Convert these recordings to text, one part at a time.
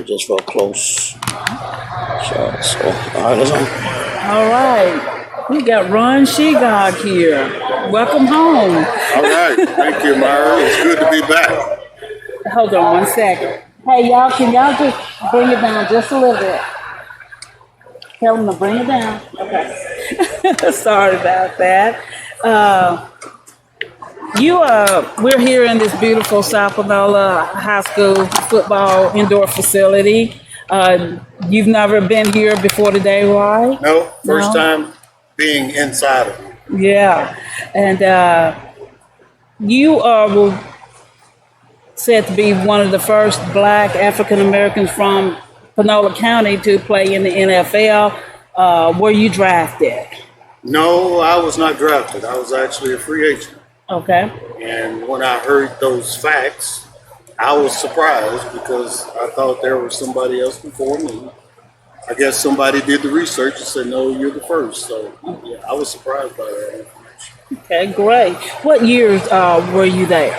just for a close shot. So, all right, let's go. All right. We got Ron Shegog here. Welcome home. All right. Thank you, Myra. It's good to be back. Hold on 1 second. Hey, y'all, can y'all just bring it down just a little bit? Tell them to bring it down. Okay. Sorry about that. We're here in this beautiful South Panola High School football indoor facility. You've never been here before today, right? No, first time being inside of it. Yeah, and you were said to be one of the first Black African Americans from Panola County to play in the NFL. Were you drafted? No, I was not drafted. I was actually a free agent. Okay. And when I heard those facts, I was surprised because I thought there was somebody else before me. I guess somebody did the research and said, no, you're the first. So, yeah, I was surprised by that information. Okay, great. What years were you there?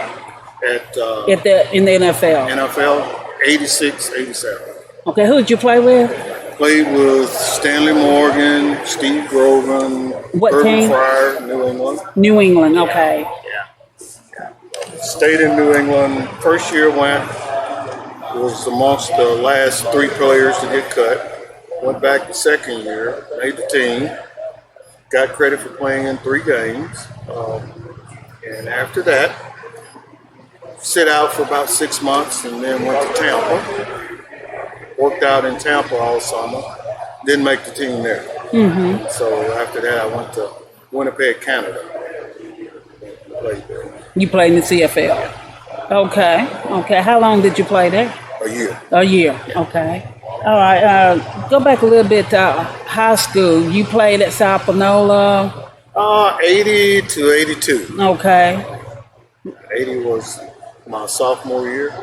In the NFL? NFL, 86, 87. Okay, who did you play with? Played with Stanley Morgan, Steve Grogan, What team? Fryer, New England. New England, okay. Yeah. Stayed in New England. First year was amongst the last 3 players to get cut. Went back the second year, made the team. Got credit for playing in 3 games. And after that, sit out for about 6 months and then went to Tampa. Worked out in Tampa all summer. Didn't make the team there. Mm-hmm. So after that, I went to Winnipeg, Canada. Played there. You played in the CFL. Okay. How long did you play there? A year. A year. Yeah. Okay. All right. Go back a little bit to high school. You played at South Panola. 80 to 82. Okay. 80 was my sophomore year,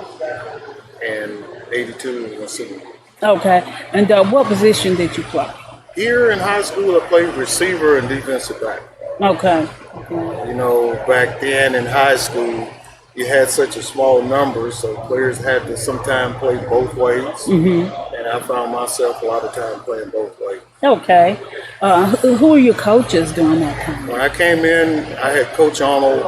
and 82 was my senior. Okay. And what position did you play? Here in high school, I played receiver and defensive back. Okay. You know, back then in high school, you had such a small number, so players had to sometimes play both ways. Mm-hmm. And I found myself a lot of time playing both ways. Okay. Who were your coaches during that time? When I came in, I had Coach Arnold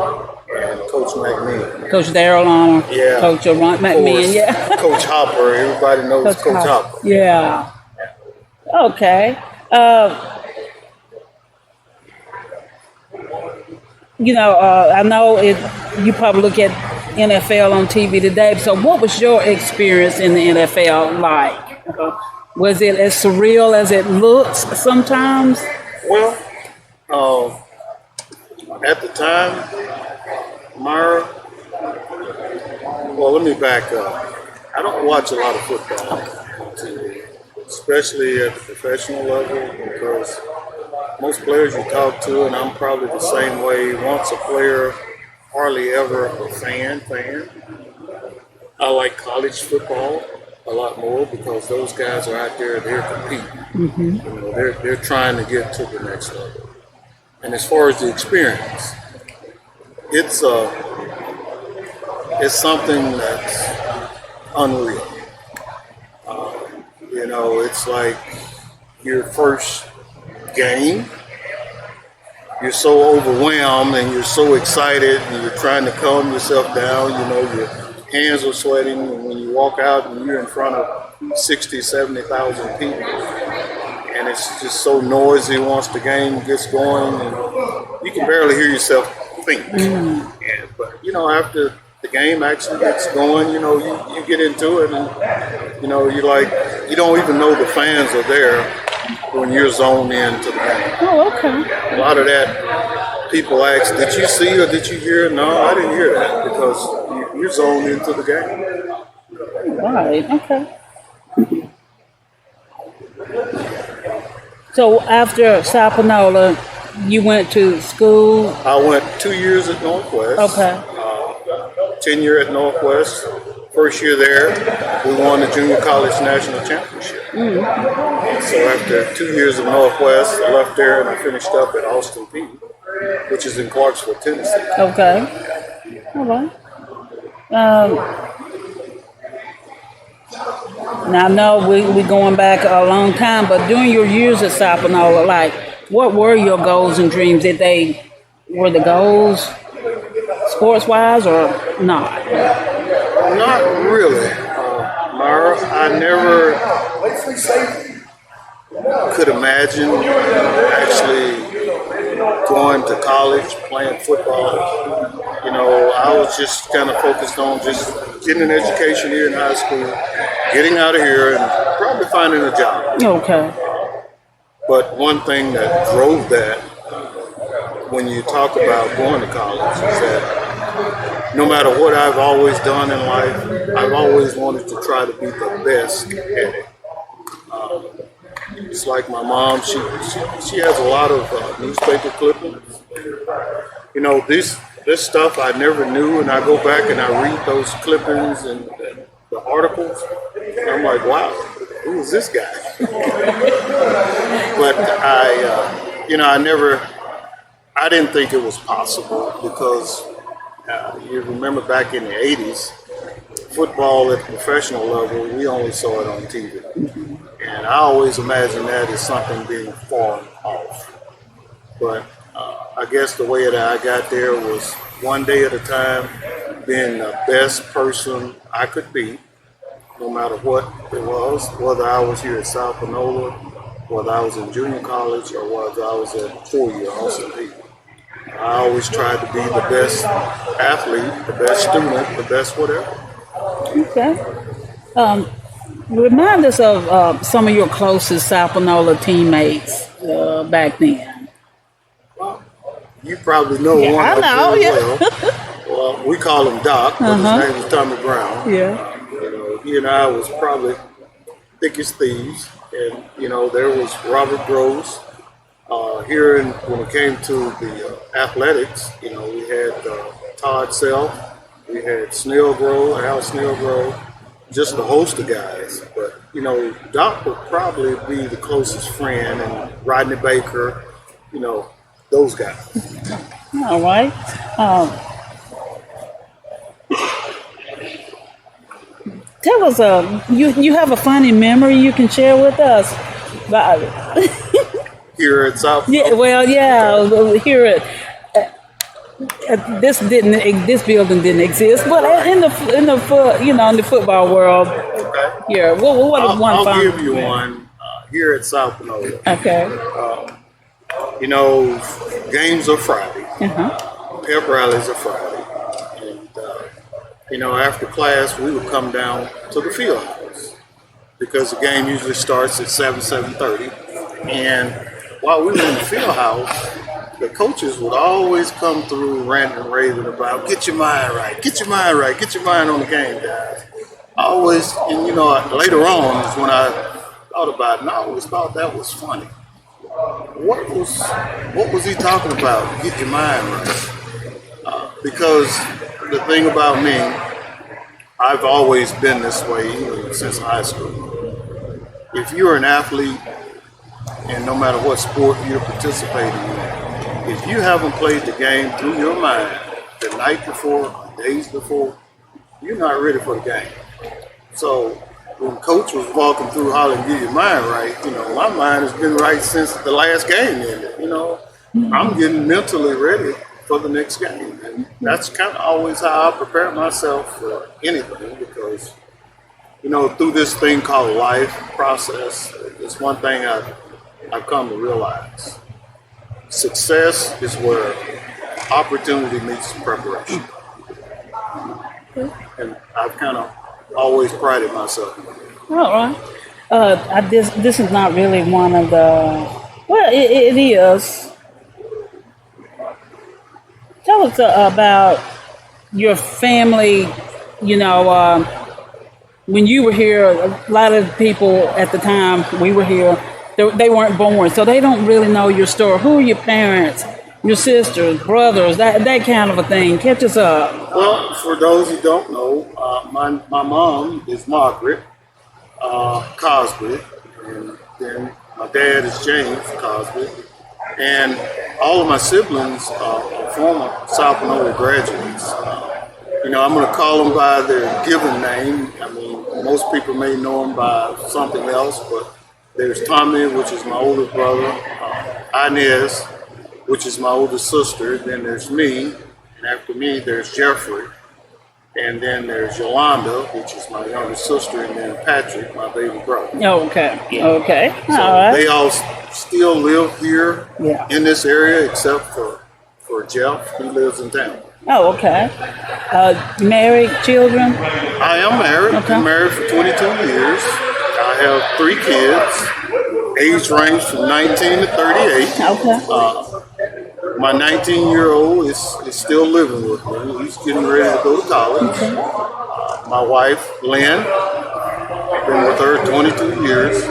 and Coach McMean. Coach Darrell Arnold. Yeah. Coach McMean, yeah. Coach Hopper. Everybody knows Coach Hopper. Yeah. Okay. I know you probably look at NFL on TV today. So what was your experience in the NFL like? Was it as surreal as it looks sometimes? Well, at the time, Myra, well, let me back up. I don't watch a lot of football on TV, especially at the professional level, because most players you talk to, and I'm probably the same way, once a player, hardly ever a fan. I like college football a lot more because those guys are out there, they're competing. Mm-hmm. You know, they're trying to get to the next level. And as far as the experience, it's something that's unreal. It's like your first game. You're so overwhelmed and you're so excited and you're trying to calm yourself down. You know, your hands are sweating, and when you walk out and you're in front of 60, 70,000 people, and it's just so noisy once the game gets going, and you can barely hear yourself think. Mm. But after the game actually gets going, you get into it, and you don't even know the fans are there when you're zoned into the game. Oh, okay. A lot of that, people ask, did you see or did you hear? No, I didn't hear that, because you're zoned into the game. Right, okay. So after South Panola, you went to school? I went 2 years at Northwest. Okay. 10-year at Northwest. First year there, we won the Junior College National Championship. Mm. So after 2 years at Northwest, I left there and I finished up at Austin Peay, which is in Clarksville, Tennessee. Okay. All right. Now I know we going back a long time, but during your years at Sapanola, like what were your goals and dreams? Were the goals sports wise or not? Not really, Mara. I never could imagine actually going to college, playing football. You know, I was just kind of focused on just getting an education here in high school, getting out of here, and probably finding a job. Okay. But one thing that drove that when you talk about going to college is that no matter what I've always done in life, I've always wanted to try to be the best at it. It's like my mom; she has a lot of newspaper clippings. You know, this stuff I never knew, and I go back and I read those clippings and the articles. And I'm like, wow, who is this guy? But I didn't think it was possible because you remember back in the 80s, football at the professional level, we only saw it on TV. And I always imagined that as something being far off. But I guess the way that I got there was one day at a time, being the best person I could be, no matter what it was, whether I was here at South Panola, whether I was in junior college, or whether I was at 4-year Austin Peay. I always tried to be the best athlete, the best student, the best whatever. Okay. Remind us of some of your closest South Panola teammates back then. You probably know one I of know, them yeah. well. Well, we call him Doc, but his name is Tommy Brown. Yeah. You know, he and I was probably thick as thieves. And, you know, there was Robert Groves. When it came to the athletics, you know, we had Todd Self, we had Al Snellgrove, just a host of guys. But, you know, Doc would probably be the closest friend, and Rodney Baker, you know, those guys. All right. Tell us, you have a funny memory you can share with us about Here at South. Yeah, well, yeah, here this building didn't exist, but in the football world, Okay. yeah. What is one I'll fun? give you one here at South Panola. Okay. You know, games are Friday. Uh-huh. Pep rallies are Friday. And, you know, after class, we would come down to the field house because the game usually starts at 7:30. And while we were in the field house, the coaches would always come through ranting and raving about, get your mind right, get your mind right, get your mind on the game, guys. Always, and you know, later on is when I thought about it, and I always thought that was funny. What was he talking about? Get your mind right. Because the thing about me, I've always been this way even since high school. If you're an athlete, and no matter what sport you're participating in, if you haven't played the game through your mind the night before, or days before, you're not ready for the game. So when coach was walking through hollering, get your mind right, you know, my mind has been right since the last game ended. You know, I'm getting mentally ready for the next game. And that's kind of always how I prepare myself for anything because, you know, through this thing called life process, it's one thing I've come to realize. Success is where opportunity meets preparation. And I've kind of always prided myself. All right. This is not really one of the. Well, it is. Tell us about your family. You know, when you were here, a lot of people at the time we were here, they weren't born, so they don't really know your story. Who are your parents? Your sisters, brothers, that kind of a thing. Catch us up. Well, for those who don't know, my mom is Margaret Cosby, and then my dad is James Cosby, and all of my siblings are former South Panola graduates. You know, I'm going to call them by their given name. I mean, most people may know him by something else, but there's Tommy, which is my older brother, Inez, which is my older sister. Then there's me, and after me, there's Jeffrey. And then there's Yolanda, which is my younger sister, and then Patrick, my baby brother. Okay. Okay. So All right. they all still live here Yeah. in this area, except for Jeff, who lives in town. Oh, okay. Married, children? I am married. Okay. Been married for 22 years. I have 3 kids. Age range from 19 to 38. Okay. My 19-year-old is still living with me. He's getting ready to go to college. My wife, Lynn, I've been with her 22 years.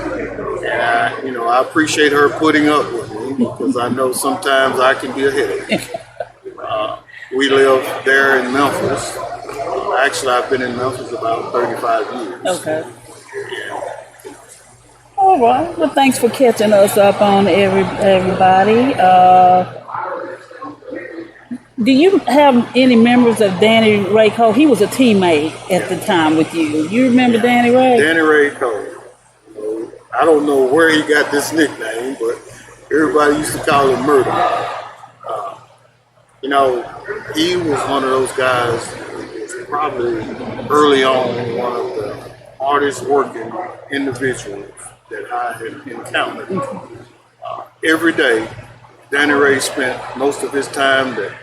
And I appreciate her putting up with me because I know sometimes I can be a headache. We live there in Memphis. Actually, I've been in Memphis about 35 years. Okay. All right. Well, thanks for catching us up on everybody. Do you have any members of Danny Ray Cole? He was a teammate at the time with you. You remember Danny Ray? Danny Ray Cole. I don't know where he got this nickname, but everybody used to call him Murder. He was one of those guys who was probably early on one of the hardest working individuals that I had encountered. Every day, Danny Ray spent most of his time that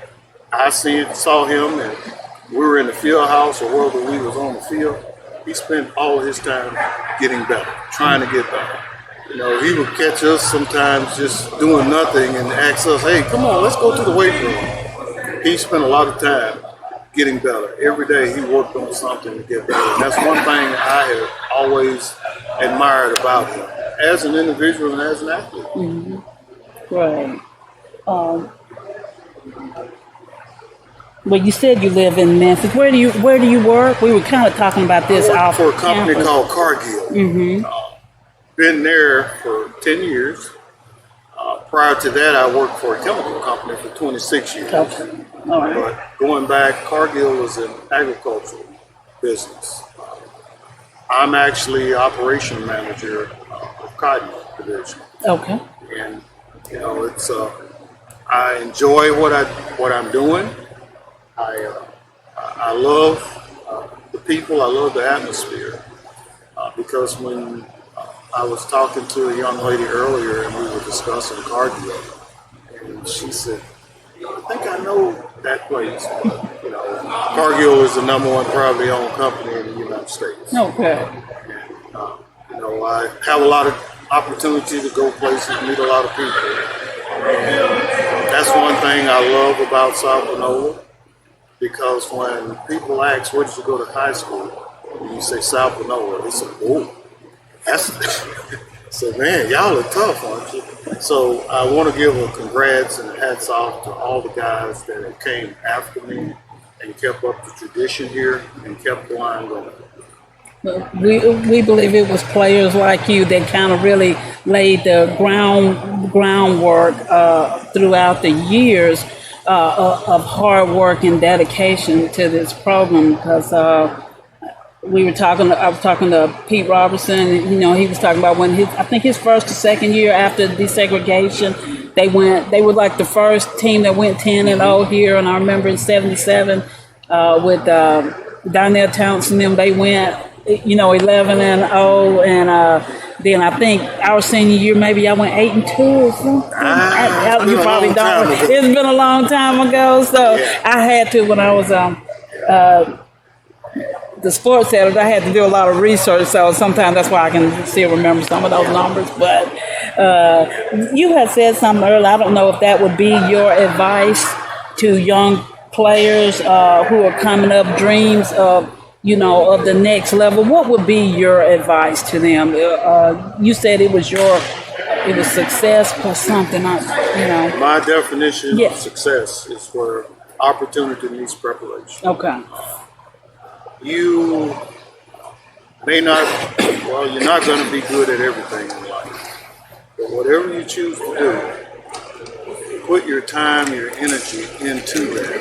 I saw him, and we were in the field house or whether we was on the field. He spent all his time getting better, trying to get better. He would catch us sometimes just doing nothing and ask us, "Hey, come on, let's go to the weight room." He spent a lot of time getting better. Every day he worked on something to get better. And that's one thing I have always admired about him as an individual and as an athlete. Mm-hmm. Right. Well, you said you live in Memphis. Where do you work? We were kind of talking about this off for a company campus. called Cargill. Mm-hmm. Been there for 10 years. Prior to that, I worked for a chemical company for 26 years. Okay. All right. But going back, Cargill was an agricultural business. I'm actually operation manager of Cotton Division. Okay. And it's I enjoy what I'm doing. I love the people. I love the atmosphere because when I was talking to a young lady earlier and we were discussing Cargill, and she said, "I think I know that place." Cargill is the #1 privately owned company in the United States. Okay. And, I have a lot of opportunity to go places, meet a lot of people. And that's one thing I love about South Panola, because when people ask, "Where did you go to high school?" and you say South Panola, they say, "Oh, that's..." So, man, y'all are tough, aren't you? So I want to give a congrats and a hats off to all the guys that have came after me and kept up the tradition here and kept the line going. We believe it was players like you that kind of really laid the groundwork throughout the years of hard work and dedication to this program, because I was talking to Pete Robertson. He was talking about when I think his first or second year after desegregation, they were like the first team that went 10-0 here. And I remember in '77 with Donnell Townsend, them, they went 11-0, and then I think our senior year maybe I went 8-2 or something. You probably don't. It's been a long time ago, so yeah. I had to, when I was the sports editor, I had to do a lot of research, so sometimes that's why I can still remember some of those numbers. But you had said something earlier. I don't know if that would be your advice to young players who are coming up, dreams of the next level. What would be your advice to them? You said it was success plus something. My definition yes. of success is where opportunity meets preparation. Okay. You may not, you're not going to be good at everything in life, but whatever you choose to do, put your time, your energy into that.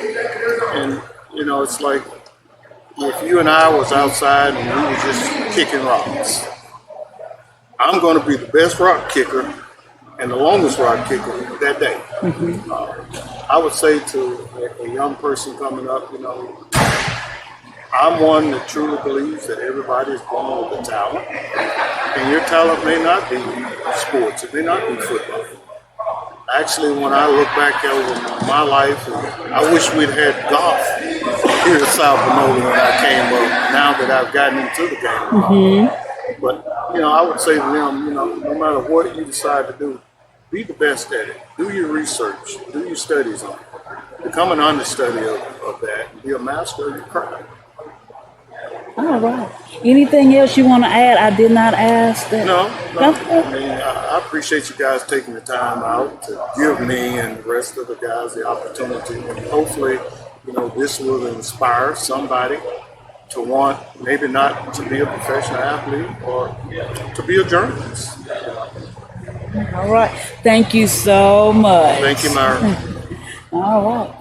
And, it's like if you and I was outside and we were just kicking rocks. I'm going to be the best rock kicker and the longest rock kicker that day. I would say to a young person coming up, I'm one that truly believes that everybody is born with a talent, and your talent may not be sports, it may not be football. Actually, when I look back over my life, I wish we'd had golf here at South Panola when I came up, now that I've gotten into the game. But, I would say to them, no matter what you decide to do, be the best at it. Do your research. Do your studies on it. Become an understudy of that. And be a master of your craft. All right. Anything else you want to add? I did not ask that. No. I mean, I appreciate you guys taking the time out to give me and the rest of the guys the opportunity. And hopefully, this will inspire somebody to want maybe not to be a professional athlete or to be a journalist. All right. Thank you so much. Thank you, Myra. All right.